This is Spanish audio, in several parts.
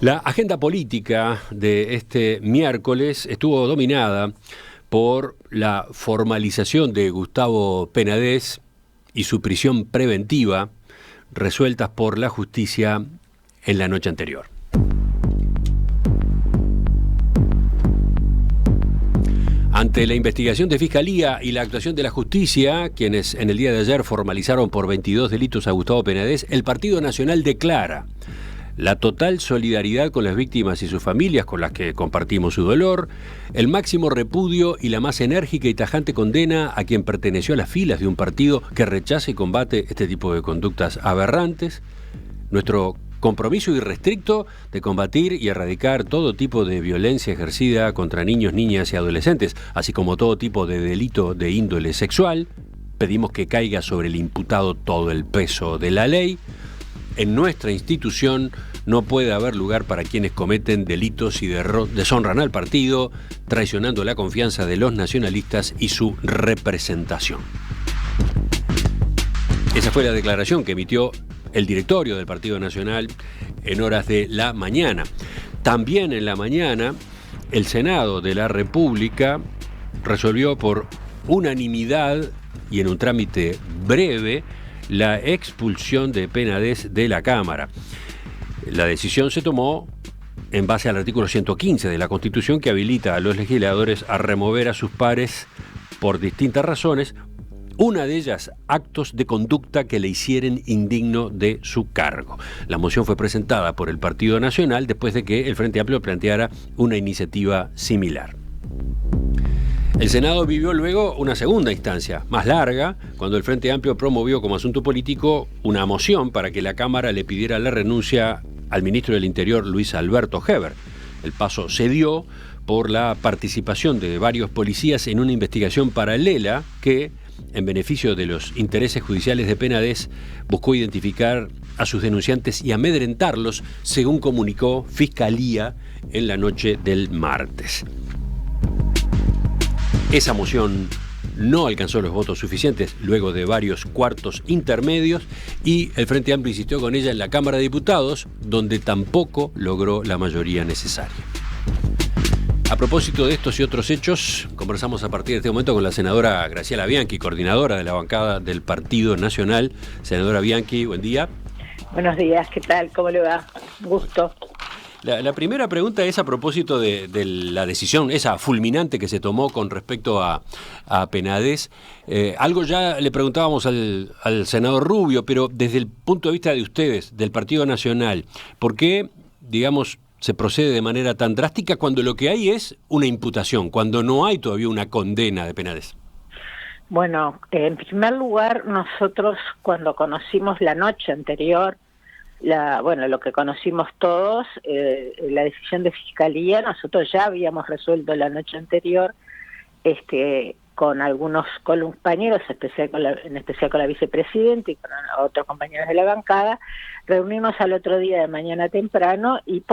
La agenda política de este miércoles estuvo dominada por la formalización de Gustavo Penadez y su prisión preventiva, resueltas por la justicia en la noche anterior. Ante la investigación de Fiscalía y la actuación de la justicia, quienes en el día de ayer formalizaron por 22 delitos a Gustavo Penadez, el Partido Nacional declara la total solidaridad con las víctimas y sus familias con las que compartimos su dolor, el máximo repudio y la más enérgica y tajante condena a quien perteneció a las filas de un partido que rechaza y combate este tipo de conductas aberrantes, nuestro compromiso irrestricto de combatir y erradicar todo tipo de violencia ejercida contra niños, niñas y adolescentes, así como todo tipo de delito de índole sexual. Pedimos que caiga sobre el imputado todo el peso de la ley. En nuestra institución no puede haber lugar para quienes cometen delitos y deshonran al partido, traicionando la confianza de los nacionalistas y su representación. Esa fue la declaración que emitió el directorio del Partido Nacional en horas de la mañana. También en la mañana, el Senado de la República resolvió por unanimidad y en un trámite breve la expulsión de Penadez de la Cámara. La decisión se tomó en base al artículo 115 de la Constitución, que habilita a los legisladores a remover a sus pares por distintas razones, una de ellas actos de conducta que le hicieren indigno de su cargo. La moción fue presentada por el Partido Nacional después de que el Frente Amplio planteara una iniciativa similar. El Senado vivió luego una segunda instancia, más larga, cuando el Frente Amplio promovió como asunto político una moción para que la Cámara le pidiera la renuncia al ministro del Interior, Luis Alberto Heber. El paso se dio por la participación de varios policías en una investigación paralela que, en beneficio de los intereses judiciales de Penadez, buscó identificar a sus denunciantes y amedrentarlos, según comunicó Fiscalía en la noche del martes. Esa moción no alcanzó los votos suficientes luego de varios cuartos intermedios y el Frente Amplio insistió con ella en la Cámara de Diputados, donde tampoco logró la mayoría necesaria. A propósito de estos y otros hechos, conversamos a partir de este momento con la senadora Graciela Bianchi, coordinadora de la bancada del Partido Nacional. Senadora Bianchi, buen día. Buenos días, ¿qué tal? ¿Cómo le va? Gusto. La primera pregunta es a propósito de la decisión, esa fulminante que se tomó con respecto a Penadez. Algo ya le preguntábamos al senador Rubio, pero desde el punto de vista de ustedes, del Partido Nacional, ¿por qué, digamos, se procede de manera tan drástica cuando lo que hay es una imputación, cuando no hay todavía una condena de Penadez? Bueno, en primer lugar, nosotros cuando conocimos la noche anterior, lo que conocimos todos, la decisión de Fiscalía, nosotros ya habíamos resuelto la noche anterior con algunos compañeros, en especial con la vicepresidenta y con otros compañeros de la bancada, reunirnos al otro día de mañana temprano y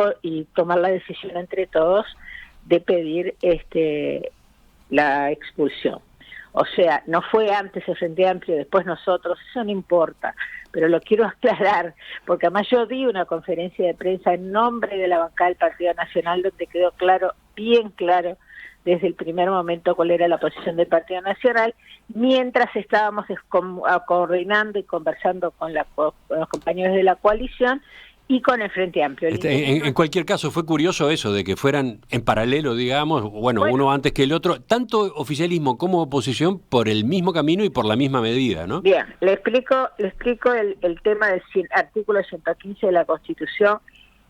tomar la decisión entre todos de pedir la expulsión. O sea, no fue antes el Frente Amplio, después nosotros, eso no importa, pero lo quiero aclarar, porque además yo di una conferencia de prensa en nombre de la bancada del Partido Nacional, donde quedó claro, bien claro, desde el primer momento cuál era la posición del Partido Nacional, mientras estábamos coordinando y conversando con los compañeros de la coalición y con el Frente Amplio. En cualquier caso, fue curioso eso, de que fueran en paralelo, digamos, bueno, uno antes que el otro, tanto oficialismo como oposición por el mismo camino y por la misma medida, ¿no? Bien, le explico el tema del artículo 115 de la Constitución,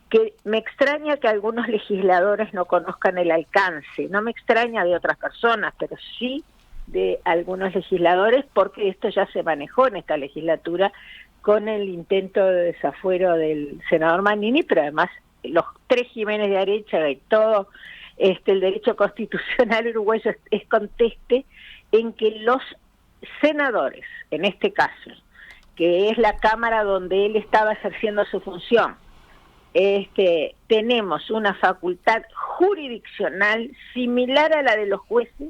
que me extraña que algunos legisladores no conozcan el alcance, no me extraña de otras personas, pero sí de algunos legisladores, porque esto ya se manejó en esta legislatura con el intento de desafuero del senador Manini, pero además los 3 Jiménez de Arecha y todo el derecho constitucional uruguayo es conteste en que los senadores, en este caso, que es la Cámara donde él estaba ejerciendo su función, tenemos una facultad jurisdiccional similar a la de los jueces,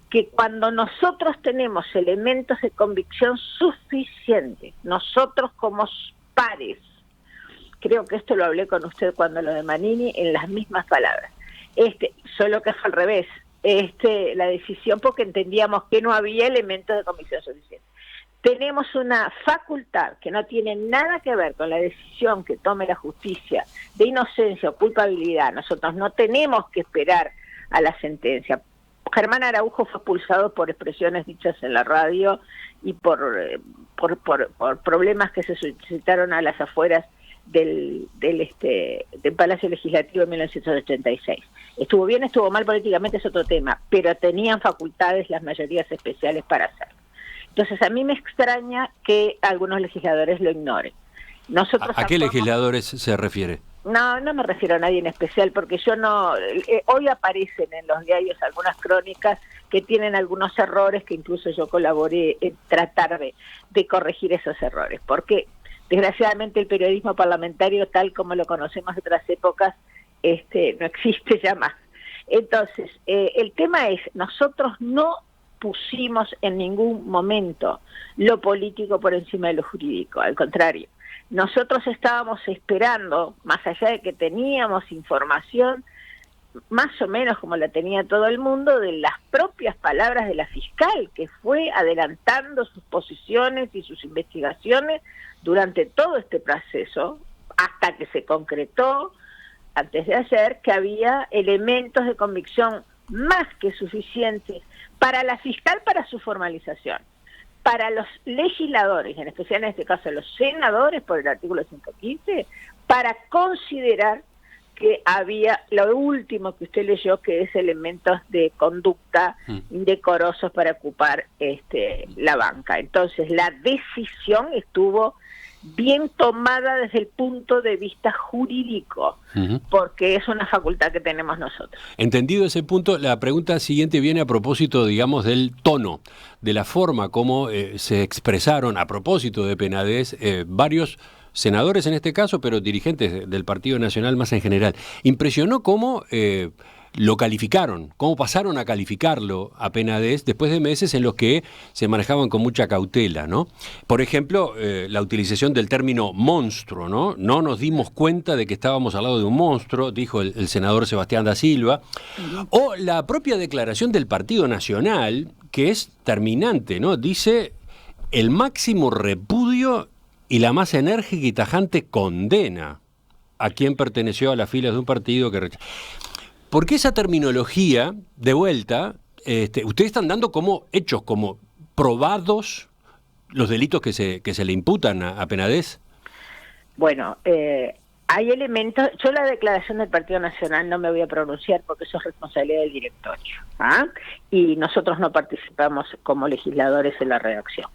que cuando nosotros tenemos elementos de convicción suficientes, nosotros como pares, creo que esto lo hablé con usted cuando lo de Manini, en las mismas palabras. Solo que fue al revés. La decisión, porque entendíamos que no había elementos de convicción suficientes. Tenemos una facultad que no tiene nada que ver con la decisión que tome la justicia de inocencia o culpabilidad. Nosotros no tenemos que esperar a la sentencia. Germán Araujo fue expulsado por expresiones dichas en la radio y por problemas que se suscitaron a las afueras del Palacio Legislativo en 1986. Estuvo bien, estuvo mal políticamente, es otro tema, pero tenían facultades las mayorías especiales para hacerlo. Entonces a mí me extraña que algunos legisladores lo ignoren. Nosotros ¿A qué legisladores se refiere? No me refiero a nadie en especial, porque yo no... hoy aparecen en los diarios algunas crónicas que tienen algunos errores que incluso yo colaboré en tratar de corregir esos errores, porque desgraciadamente el periodismo parlamentario tal como lo conocemos de otras épocas no existe ya más. Entonces, el tema es, nosotros no pusimos en ningún momento lo político por encima de lo jurídico, al contrario. Nosotros estábamos esperando, más allá de que teníamos información, más o menos como la tenía todo el mundo, de las propias palabras de la fiscal, que fue adelantando sus posiciones y sus investigaciones durante todo este proceso, hasta que se concretó, antes de ayer, que había elementos de convicción más que suficientes para la fiscal para su formalización. Para los legisladores, en especial en este caso los senadores, por el artículo 115, para considerar que había lo último que usted leyó, que es elementos de conducta indecorosos para ocupar la banca. Entonces, la decisión estuvo bien tomada desde el punto de vista jurídico, porque es una facultad que tenemos nosotros. Entendido ese punto, la pregunta siguiente viene a propósito, digamos, del tono, de la forma como se expresaron a propósito de Penades varios senadores en este caso, pero dirigentes del Partido Nacional más en general. Impresionó cómo lo calificaron, cómo pasaron a calificarlo a Penades después de meses en los que se manejaban con mucha cautela, ¿no? Por ejemplo, la utilización del término monstruo, ¿no? No nos dimos cuenta de que estábamos al lado de un monstruo, dijo el senador Sebastián da Silva, o la propia declaración del Partido Nacional, que es terminante, ¿no? Dice el máximo repudio y la más enérgica y tajante condena a quien perteneció a las filas de un partido que rechazó. Porque esa terminología, de vuelta, ustedes están dando como hechos, como probados los delitos que se le imputan a Penades. Bueno, hay elementos. Yo la declaración del Partido Nacional no me voy a pronunciar porque eso es responsabilidad del directorio, y nosotros no participamos como legisladores en la redacción.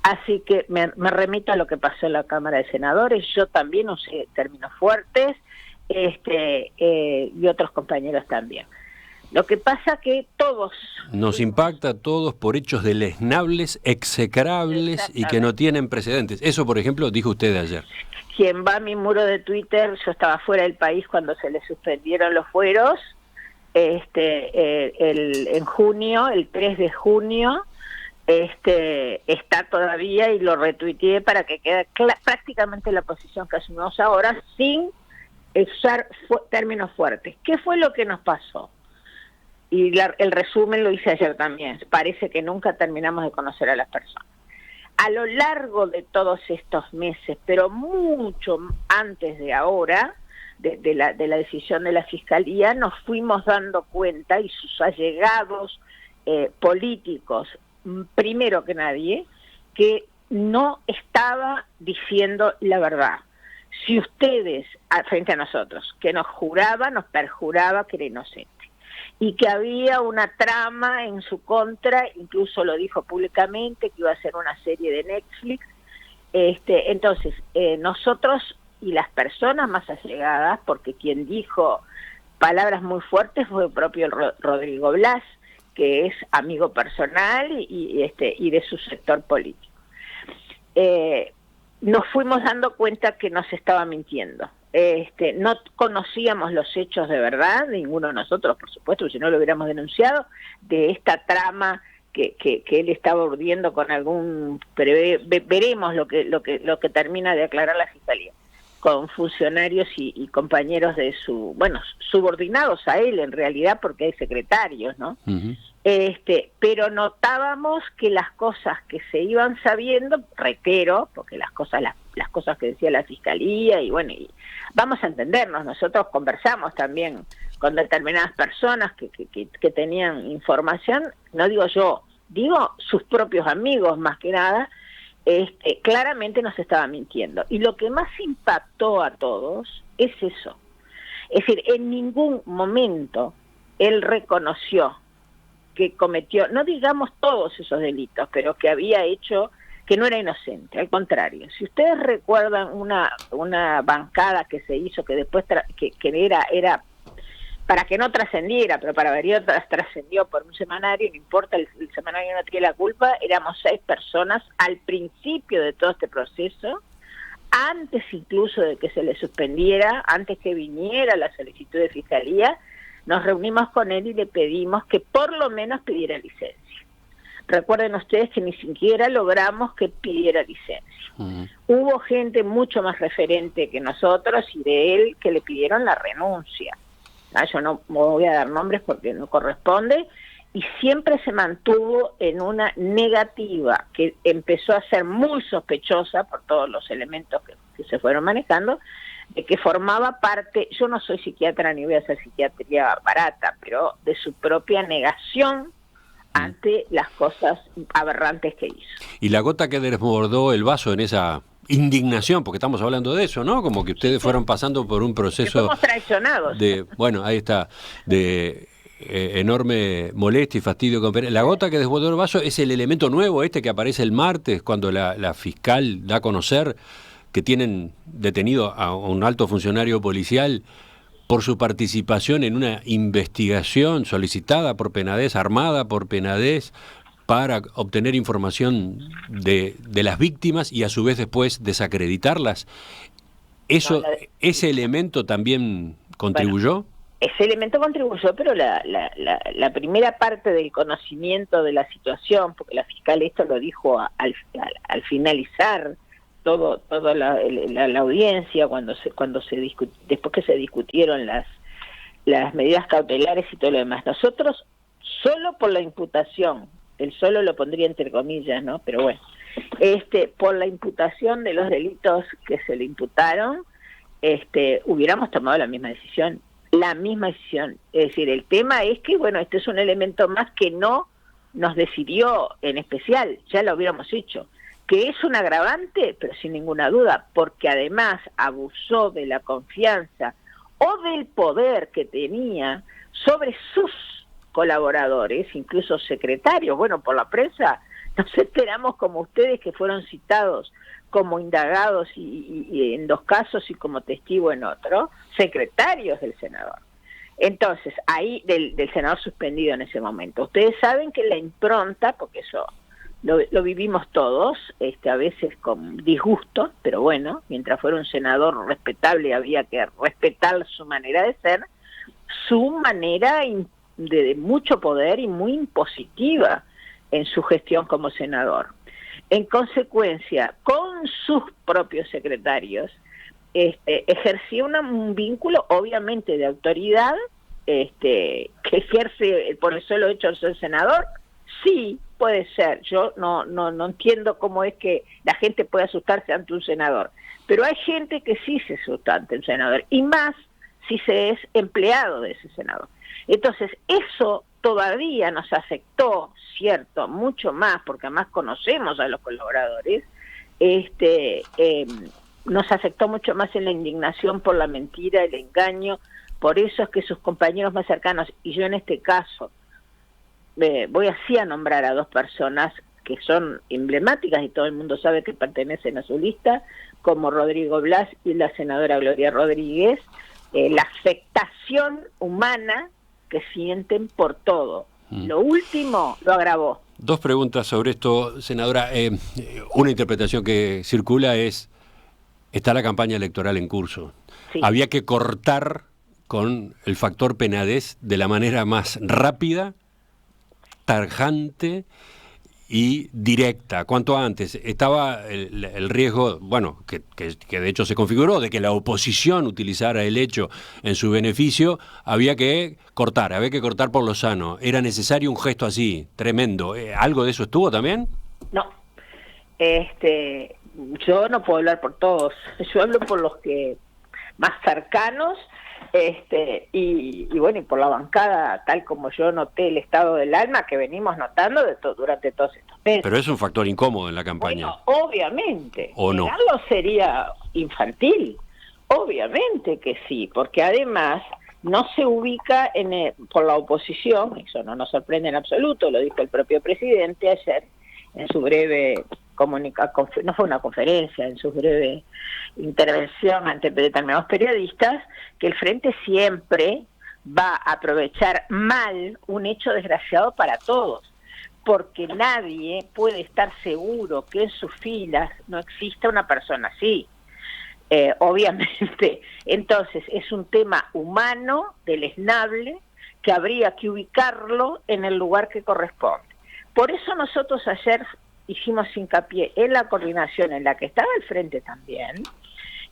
Así que me remito a lo que pasó en la Cámara de Senadores. Yo también usé términos fuertes, y otros compañeros también. Lo que pasa que todos... Nos impacta a todos por hechos deleznables, execrables y que no tienen precedentes. Eso, por ejemplo, dijo usted ayer. Quien va a mi muro de Twitter, yo estaba fuera del país cuando se le suspendieron los fueros, en junio, el 3 de junio, está todavía, y lo retuiteé para que quede prácticamente la posición que asumimos ahora, sin usar términos fuertes. ¿Qué fue lo que nos pasó? Y el resumen lo hice ayer también. Parece que nunca terminamos de conocer a las personas. A lo largo de todos estos meses, pero mucho antes de ahora, de la decisión de la Fiscalía, nos fuimos dando cuenta, y sus allegados políticos, primero que nadie, que no estaba diciendo la verdad. Si ustedes, frente a nosotros, que nos perjuraba que era inocente, y que había una trama en su contra, incluso lo dijo públicamente, que iba a hacer una serie de Netflix, entonces, nosotros y las personas más allegadas, porque quien dijo palabras muy fuertes fue el propio Rodrigo Blas, que es amigo personal y de su sector político. Nos fuimos dando cuenta que nos estaba mintiendo. No conocíamos los hechos de verdad, ninguno de nosotros, por supuesto, si no lo hubiéramos denunciado, de esta trama que él estaba urdiendo con algún... veremos lo que termina de aclarar la Fiscalía. con funcionarios y compañeros de subordinados a él en realidad, porque hay secretarios, ¿no? Uh-huh. Pero notábamos que las cosas que se iban sabiendo, reitero, porque las cosas que decía la Fiscalía, y vamos a entendernos, nosotros conversamos también con determinadas personas que tenían información, no digo yo, digo sus propios amigos más que nada, claramente nos estaba mintiendo. Y lo que más impactó a todos es eso. Es decir, en ningún momento él reconoció que cometió, no digamos todos esos delitos, pero que había hecho, que no era inocente, al contrario. Si ustedes recuerdan una bancada que se hizo, que después que era para que no trascendiera, pero para varios trascendió por un semanario, no importa, el semanario no tiene la culpa, éramos 6 personas al principio de todo este proceso, antes incluso de que se le suspendiera, antes que viniera la solicitud de fiscalía, nos reunimos con él y le pedimos que por lo menos pidiera licencia. Recuerden ustedes que ni siquiera logramos que pidiera licencia. Uh-huh. Hubo gente mucho más referente que nosotros y de él que le pidieron la renuncia. Yo no voy a dar nombres porque no corresponde, y siempre se mantuvo en una negativa que empezó a ser muy sospechosa por todos los elementos que se fueron manejando, de que formaba parte, yo no soy psiquiatra ni voy a hacer psiquiatría barata, pero de su propia negación ante las cosas aberrantes que hizo. Y la gota que desbordó el vaso en esa indignación, porque estamos hablando de eso, ¿no? Como que ustedes fueron pasando por un proceso... Somos traicionados. Ahí está, de enorme molestia y fastidio. La gota que desbordó el vaso es el elemento nuevo que aparece el martes, cuando la fiscal da a conocer que tienen detenido a un alto funcionario policial por su participación en una investigación solicitada por Penades, armada por Penades, para obtener información de las víctimas y a su vez después desacreditarlas. ¿Ese elemento también contribuyó? Bueno, ese elemento contribuyó, pero la primera parte del conocimiento de la situación, porque la fiscal esto lo dijo al finalizar toda la audiencia, después que se discutieron las medidas cautelares y todo lo demás. Nosotros, solo por la imputación, el solo lo pondría entre comillas, ¿no? Pero bueno, por la imputación de los delitos que se le imputaron, hubiéramos tomado la misma decisión. Es decir, el tema es que, este es un elemento más que no nos decidió en especial, ya lo hubiéramos hecho, que es un agravante, pero sin ninguna duda, porque además abusó de la confianza o del poder que tenía sobre sus colaboradores, incluso secretarios. Por la prensa nos enteramos como ustedes que fueron citados como indagados y en 2 casos y como testigo en otro, secretarios del senador. Entonces, ahí del senador suspendido en ese momento. Ustedes saben que la impronta, porque eso lo vivimos todos, a veces con disgusto, pero mientras fuera un senador respetable había que respetar su manera de ser, su manera de mucho poder y muy impositiva en su gestión como senador. En consecuencia, con sus propios secretarios, ejercía un vínculo obviamente de autoridad, que ejerce por el solo hecho de ser senador. Sí, puede ser. Yo no entiendo cómo es que la gente puede asustarse ante un senador, pero hay gente que sí se asusta ante un senador, y más si se es empleado de ese senador. Entonces, eso todavía nos afectó, cierto, mucho más, porque además conocemos a los colaboradores, nos afectó mucho más en la indignación por la mentira, el engaño. Por eso es que sus compañeros más cercanos, y yo en este caso, voy así a nombrar a 2 personas que son emblemáticas y todo el mundo sabe que pertenecen a su lista, como Rodrigo Blas y la senadora Gloria Rodríguez, la afectación humana que sienten por todo. Lo último lo agravó. 2 preguntas sobre esto, senadora. Una interpretación que circula es, está la campaña electoral en curso. Sí. Había que cortar con el factor Penades de la manera más rápida, tajante y directa, cuanto antes. Estaba el riesgo, bueno, que de hecho se configuró, de que la oposición utilizara el hecho en su beneficio. Había que cortar por lo sano. Era necesario un gesto así, tremendo. ¿Algo de eso estuvo también? No, yo no puedo hablar por todos, yo hablo por los que más cercanos, y bueno, y por la bancada, tal como yo noté el estado del alma que venimos notando durante todos estos meses. Pero es un factor incómodo en la campaña. Bueno, obviamente, ¿O no? negarlo sería infantil, obviamente que sí, porque además no se ubica por la oposición, eso no nos sorprende en absoluto, lo dijo el propio presidente ayer en su breve no fue una conferencia, en su breve intervención ante determinados periodistas, que el Frente siempre va a aprovechar mal un hecho desgraciado para todos, porque nadie puede estar seguro que en sus filas no exista una persona así. Obviamente, entonces es un tema humano, deleznable, que habría que ubicarlo en el lugar que corresponde. Por eso nosotros ayer hicimos hincapié en la coordinación en la que estaba el Frente también,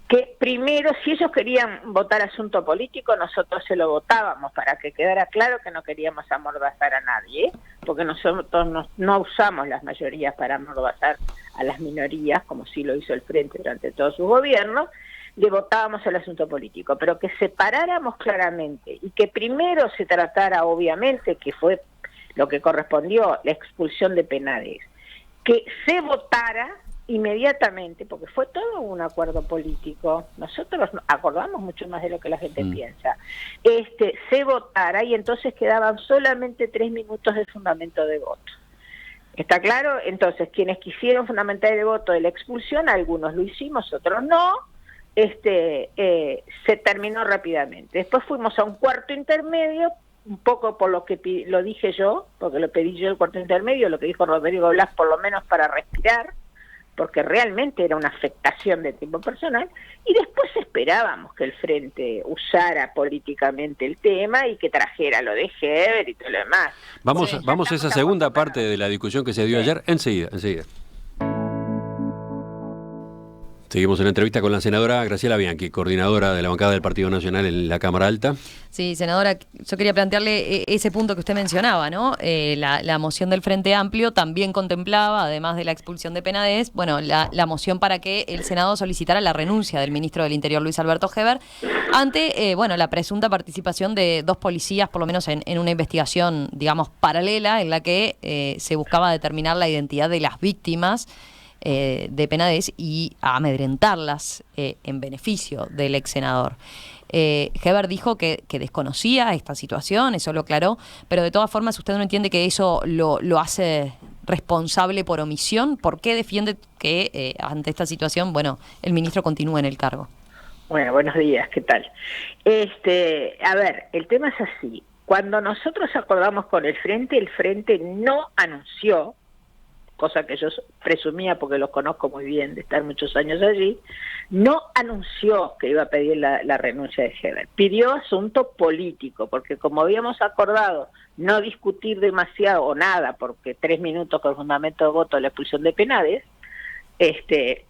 que primero, si ellos querían votar asunto político, nosotros se lo votábamos para que quedara claro que no queríamos amordazar a nadie, porque nosotros no usamos las mayorías para amordazar a las minorías, como sí lo hizo el Frente durante todo su gobierno. Le votábamos el asunto político, pero que separáramos claramente y que primero se tratara, obviamente, que fue lo que correspondió, la expulsión de Penades, que se votara inmediatamente, porque fue todo un acuerdo político, nosotros acordamos mucho más de lo que la gente piensa, se votara y entonces quedaban solamente 3 minutos de fundamento de voto. ¿Está claro? Entonces, quienes quisieron fundamentar el voto de la expulsión, algunos lo hicimos, otros no, se terminó rápidamente. Después fuimos a un cuarto intermedio, un poco por lo que lo dije yo, porque lo pedí yo el cuarto intermedio, lo que dijo Rodrigo Blas, por lo menos para respirar, porque realmente era una afectación de tipo personal, y después esperábamos que el Frente usara políticamente el tema y que trajera lo de Heber y todo lo demás. Vamos a esa segunda parte de la discusión que se dio ayer, enseguida. Seguimos en la entrevista con la senadora Graciela Bianchi, coordinadora de la bancada del Partido Nacional en la Cámara Alta. Sí, senadora, yo quería plantearle ese punto que usted mencionaba, ¿no? La moción del Frente Amplio también contemplaba, además de la expulsión de Penades, bueno, la moción para que el Senado solicitara la renuncia del ministro del Interior, Luis Alberto Heber, ante, la presunta participación de 2 policías, por lo menos en una investigación, digamos, paralela, en la que se buscaba determinar la identidad de las víctimas de Penades y amedrentarlas en beneficio del ex senador. Heber dijo que desconocía esta situación, eso lo aclaró, pero de todas formas usted no entiende que eso lo hace responsable por omisión. ¿Por qué defiende que ante esta situación, el ministro continúe en el cargo? Bueno, buenos días, ¿qué tal? A ver, el tema es así. Cuando nosotros acordamos con el Frente no anunció, cosa que yo presumía porque los conozco muy bien de estar muchos años allí, no anunció que iba a pedir la renuncia de Heber. Pidió asunto político, porque como habíamos acordado no discutir demasiado o nada, porque 3 minutos con fundamento de voto de la expulsión de Penades, se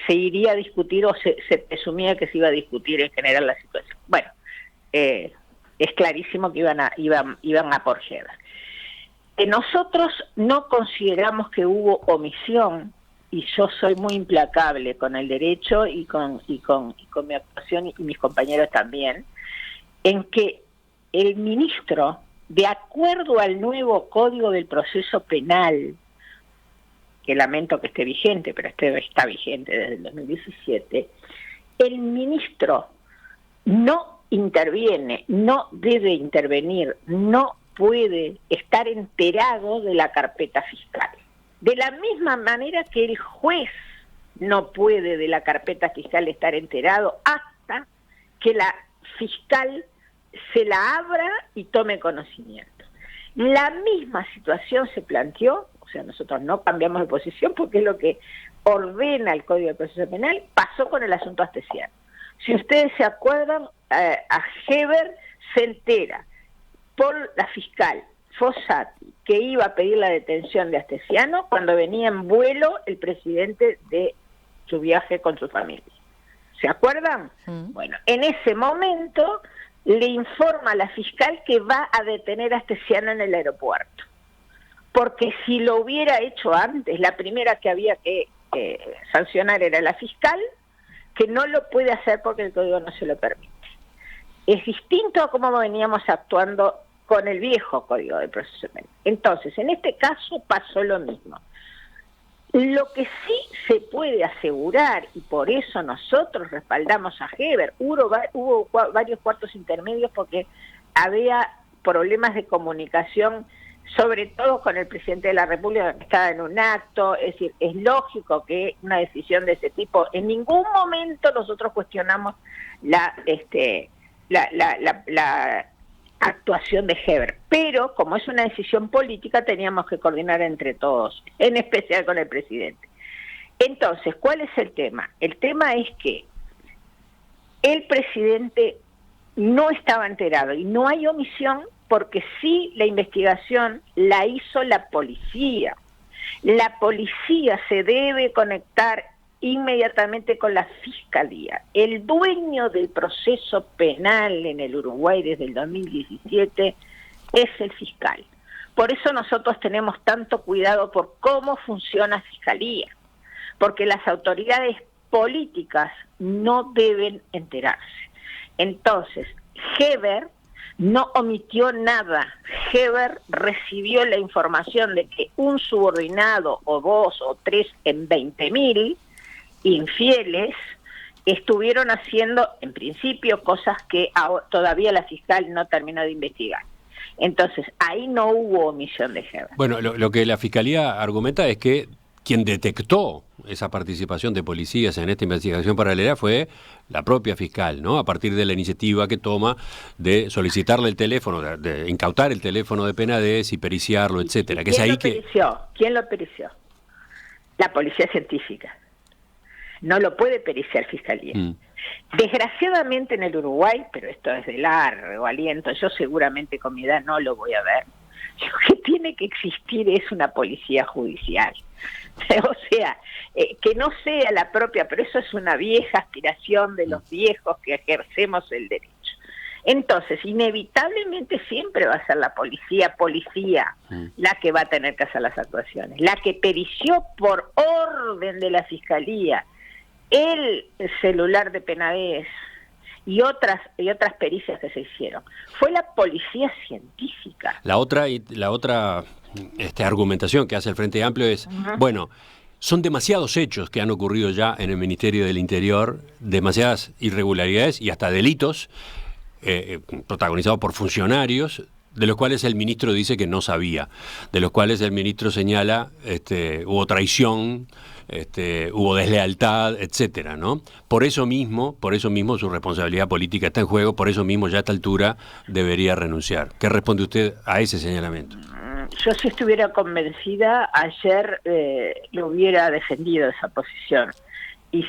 iría a discutir o se presumía que se iba a discutir en general la situación. Bueno, es clarísimo que iban a por Heber. Nosotros no consideramos que hubo omisión, y yo soy muy implacable con el derecho y con mi actuación y mis compañeros también, en que el ministro, de acuerdo al nuevo Código del Proceso Penal, que lamento que esté vigente, pero está vigente desde el 2017, el ministro no interviene, no debe intervenir, no puede estar enterado de la carpeta fiscal. De la misma manera que el juez no puede de la carpeta fiscal estar enterado hasta que la fiscal se la abra y tome conocimiento. La misma situación se planteó, o sea, nosotros no cambiamos de posición porque es lo que ordena el Código de Proceso Penal, pasó con el asunto Astesiano. Si ustedes se acuerdan, a Heber se entera por la fiscal Fossati que iba a pedir la detención de Astesiano cuando venía en vuelo el presidente de su viaje con su familia. ¿Se acuerdan? Bueno, en ese momento le informa a la fiscal que va a detener a Astesiano en el aeropuerto. Porque si lo hubiera hecho antes, la primera que había que sancionar era la fiscal, que no lo puede hacer porque el código no se lo permite. Es distinto a cómo veníamos actuando con el viejo Código de Proceso Penal. Entonces, en este caso pasó lo mismo. Lo que sí se puede asegurar, y por eso nosotros respaldamos a Heber, hubo varios cuartos intermedios porque había problemas de comunicación, sobre todo con el presidente de la República que estaba en un acto. Es decir, es lógico que una decisión de ese tipo, en ningún momento nosotros cuestionamos la actuación de Heber, pero como es una decisión política teníamos que coordinar entre todos, en especial con el presidente. Entonces, ¿cuál es el tema? El tema es que el presidente no estaba enterado y no hay omisión porque sí la investigación la hizo la policía. La policía se debe conectar inmediatamente con la fiscalía. El dueño del proceso penal en el Uruguay desde el 2017 es el fiscal. Por eso nosotros tenemos tanto cuidado por cómo funciona la fiscalía, porque las autoridades políticas no deben enterarse. Entonces, Heber no omitió nada. Heber recibió la información de que un subordinado o 2 o 3 en 20.000 infieles estuvieron haciendo, en principio, cosas que todavía la fiscal no terminó de investigar. Entonces, ahí no hubo omisión de Heber. Bueno, lo que la Fiscalía argumenta es que quien detectó esa participación de policías en esta investigación paralela fue la propia fiscal, ¿no? A partir de la iniciativa que toma de solicitarle el teléfono, de incautar el teléfono de Penades y periciarlo, etcétera. Que es ahí que... ¿Quién lo perició? La policía científica. No lo puede periciar Fiscalía. Desgraciadamente en el Uruguay, pero esto es de largo aliento, yo seguramente con mi edad no lo voy a ver, lo que tiene que existir es una policía judicial. O sea, que no sea la propia, pero eso es una vieja aspiración de los viejos que ejercemos el derecho. Entonces, inevitablemente siempre va a ser la policía la que va a tener que hacer las actuaciones. La que perició por orden de la Fiscalía el celular de Penades y otras pericias que se hicieron fue la policía científica. La otra argumentación que hace el Frente Amplio es, bueno, son demasiados hechos que han ocurrido ya en el Ministerio del Interior, demasiadas irregularidades y hasta delitos protagonizados por funcionarios, de los cuales el ministro dice que no sabía, de los cuales el ministro señala hubo traición, hubo deslealtad, etcétera, ¿no? Por eso mismo su responsabilidad política está en juego, por eso mismo ya a esta altura debería renunciar. ¿Qué responde usted a ese señalamiento? Yo si estuviera convencida, ayer lo hubiera defendido esa posición. Y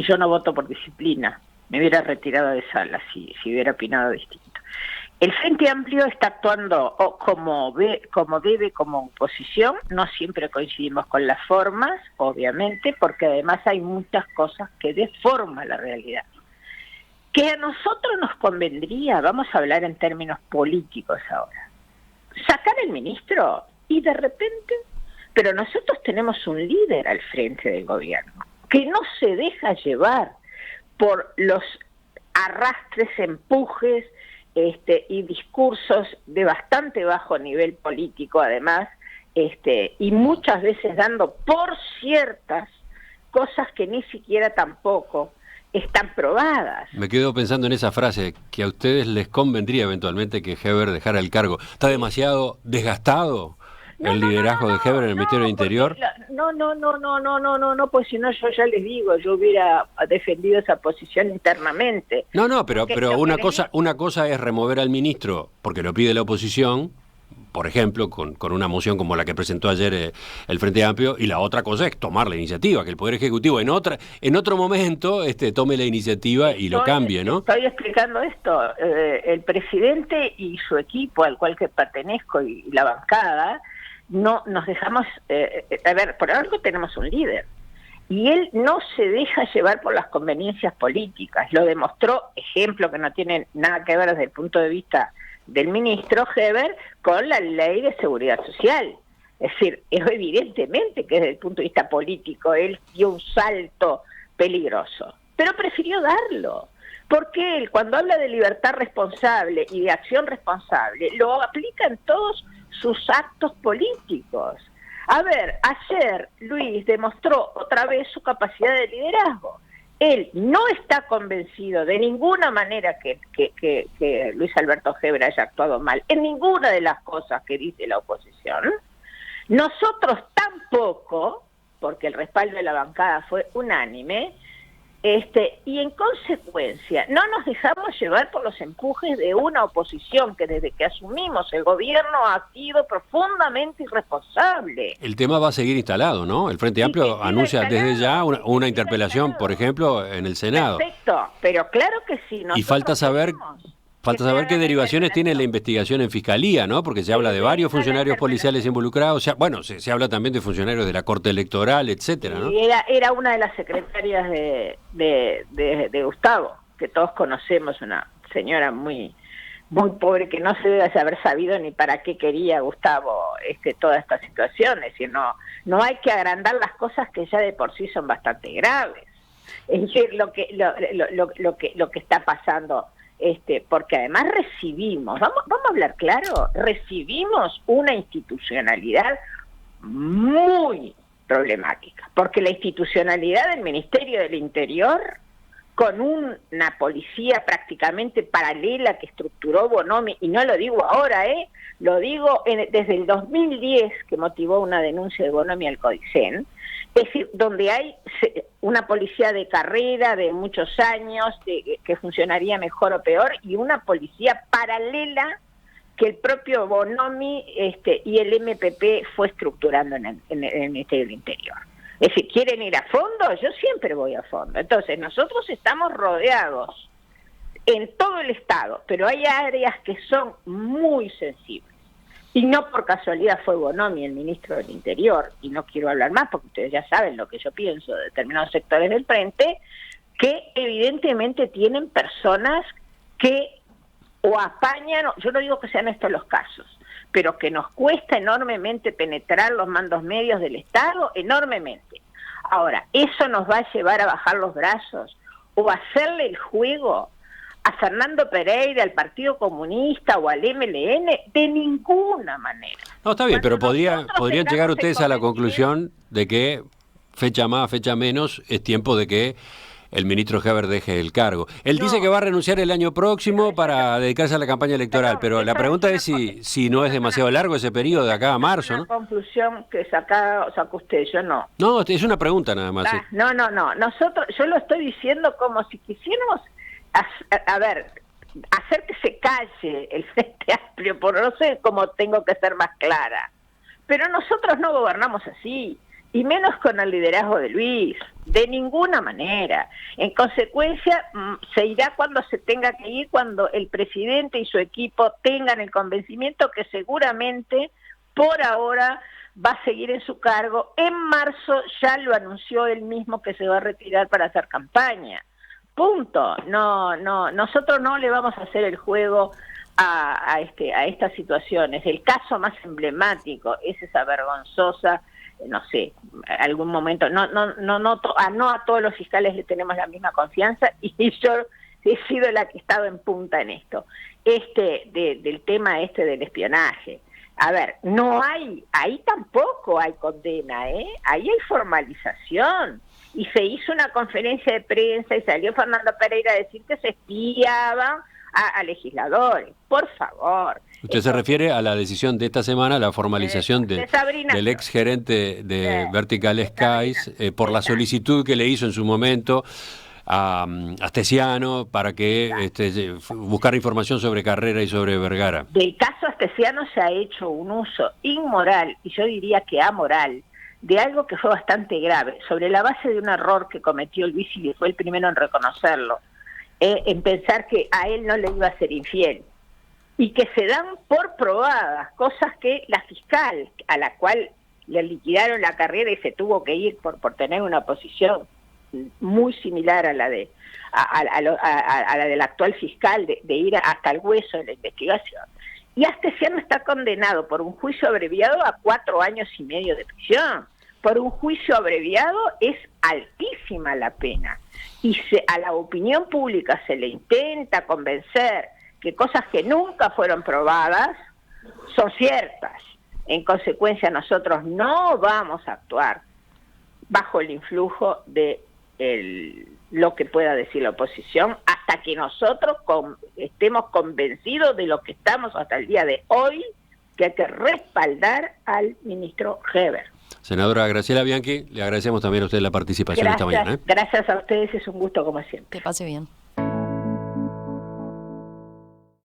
yo no voto por disciplina, me hubiera retirado de sala si hubiera opinado distinto. El Frente Amplio está actuando como debe, como oposición. No siempre coincidimos con las formas, obviamente, porque además hay muchas cosas que deforman la realidad. Que a nosotros nos convendría, vamos a hablar en términos políticos ahora, sacar al ministro y de repente, pero nosotros tenemos un líder al frente del gobierno que no se deja llevar por los arrastres, empujes, y discursos de bastante bajo nivel político además, y muchas veces dando por ciertas cosas que ni siquiera tampoco están probadas. Me quedo pensando en esa frase, que a ustedes les convendría eventualmente que Heber dejara el cargo. ¿Está demasiado desgastado el liderazgo de Heber en el Ministerio del Interior? No, pues si no yo ya les digo, yo hubiera defendido esa posición internamente. Pero una cosa es remover al ministro porque lo pide la oposición, por ejemplo, con una moción como la que presentó ayer el Frente Amplio, y la otra cosa es tomar la iniciativa, que el Poder Ejecutivo en otro momento tome la iniciativa y lo cambie, ¿no? Estoy explicando esto. El presidente y su equipo, al cual que pertenezco, y la bancada, no nos dejamos... a ver, por algo tenemos un líder. Y él no se deja llevar por las conveniencias políticas. Lo demostró, ejemplo que no tiene nada que ver desde el punto de vista del ministro Heber, con la Ley de Seguridad Social. Es decir, evidentemente que desde el punto de vista político él dio un salto peligroso, pero prefirió darlo, porque él, cuando habla de libertad responsable y de acción responsable, lo aplica en todos sus actos políticos. A ver, ayer Luis demostró otra vez su capacidad de liderazgo. Él no está convencido de ninguna manera que Luis Alberto Heber haya actuado mal en ninguna de las cosas que dice la oposición. Nosotros tampoco, porque el respaldo de la bancada fue unánime, y en consecuencia no nos dejamos llevar por los empujes de una oposición que desde que asumimos el gobierno ha sido profundamente irresponsable. El tema va a seguir instalado, ¿no? El Frente Amplio anuncia desde ya una interpelación, por ejemplo, en el Senado. Perfecto, pero claro que sí. Y falta saber qué derivaciones tiene la investigación en Fiscalía, ¿no? Porque se habla de varios funcionarios policiales involucrados. O sea, bueno, se habla también de funcionarios de la Corte Electoral, etcétera, ¿no? Y era una de las secretarias de Gustavo, que todos conocemos, una señora muy pobre que no se debe haber sabido ni para qué quería Gustavo toda esta situación. Es decir, no hay que agrandar las cosas que ya de por sí son bastante graves. Es decir, lo que está pasando. Porque además recibimos, vamos a hablar claro, recibimos una institucionalidad muy problemática, porque la institucionalidad del Ministerio del Interior, con una policía prácticamente paralela que estructuró Bonomi, y no lo digo ahora, lo digo desde el 2010, que motivó una denuncia de Bonomi al Codicen. Es decir, donde hay una policía de carrera de muchos años, que funcionaría mejor o peor, y una policía paralela que el propio Bonomi y el MPP fue estructurando en el Ministerio del Interior. Es decir, ¿quieren ir a fondo? Yo siempre voy a fondo. Entonces, nosotros estamos rodeados en todo el Estado, pero hay áreas que son muy sensibles. Y no por casualidad fue Bonomi el ministro del Interior, y no quiero hablar más porque ustedes ya saben lo que yo pienso de determinados sectores del frente, que evidentemente tienen personas que o apañan, yo no digo que sean estos los casos, pero que nos cuesta enormemente penetrar los mandos medios del Estado, enormemente. Ahora, ¿eso nos va a llevar a bajar los brazos o a hacerle el juego a Fernando Pereira, al Partido Comunista o al MLN? De ninguna manera. No, está bien, pero podrían llegar ustedes a la conclusión de que fecha más, fecha menos, es tiempo de que el ministro Heber deje el cargo. Él dice que va a renunciar el año próximo para dedicarse a la campaña electoral, pero la pregunta es si no es demasiado largo ese periodo de acá a marzo, ¿no? Una conclusión que sacó usted, yo no. No, es una pregunta nada más. No. Yo lo estoy diciendo como si quisiéramos, hacer que se calle el Frente Amplio, por no sé cómo tengo que ser más clara. Pero nosotros no gobernamos así, y menos con el liderazgo de Luis, de ninguna manera. En consecuencia, se irá cuando se tenga que ir, cuando el presidente y su equipo tengan el convencimiento que seguramente, por ahora, va a seguir en su cargo. En marzo ya lo anunció él mismo que se va a retirar para hacer campaña. Punto. Nosotros no le vamos a hacer el juego a estas situaciones. El caso más emblemático es esa vergonzosa, no sé, algún momento, no a todos los fiscales le tenemos la misma confianza, y yo he sido la que he estado en punta en esto, del tema del espionaje. A ver, ahí tampoco hay condena, ahí hay formalización, y se hizo una conferencia de prensa y salió Fernando Pereira a decir que se espiaban a legisladores. Por favor. Usted se refiere a la decisión de esta semana, la formalización del ex gerente de Vertical Skies, por la solicitud que le hizo en su momento Astesiano para que buscar información sobre Carrera y sobre Vergara. Del caso Astesiano se ha hecho un uso inmoral, y yo diría que amoral, de algo que fue bastante grave, sobre la base de un error que cometió Luis y que fue el primero en reconocerlo, en pensar que a él no le iba a ser infiel, y que se dan por probadas cosas que la fiscal, a la cual le liquidaron la carrera y se tuvo que ir por tener una posición muy similar a la de la del actual fiscal, de ir hasta el hueso de la investigación. Y Astesiano está condenado por un juicio abreviado a 4 años y medio de prisión. Por un juicio abreviado es altísima la pena. Y a la opinión pública se le intenta convencer que cosas que nunca fueron probadas son ciertas. En consecuencia, nosotros no vamos a actuar bajo el influjo de lo que pueda decir la oposición hasta que nosotros estemos convencidos de lo que estamos hasta el día de hoy, que hay que respaldar al ministro Heber. Senadora Graciela Bianchi, le agradecemos también a usted la participación esta mañana. Gracias a ustedes, es un gusto como siempre. Que pase bien.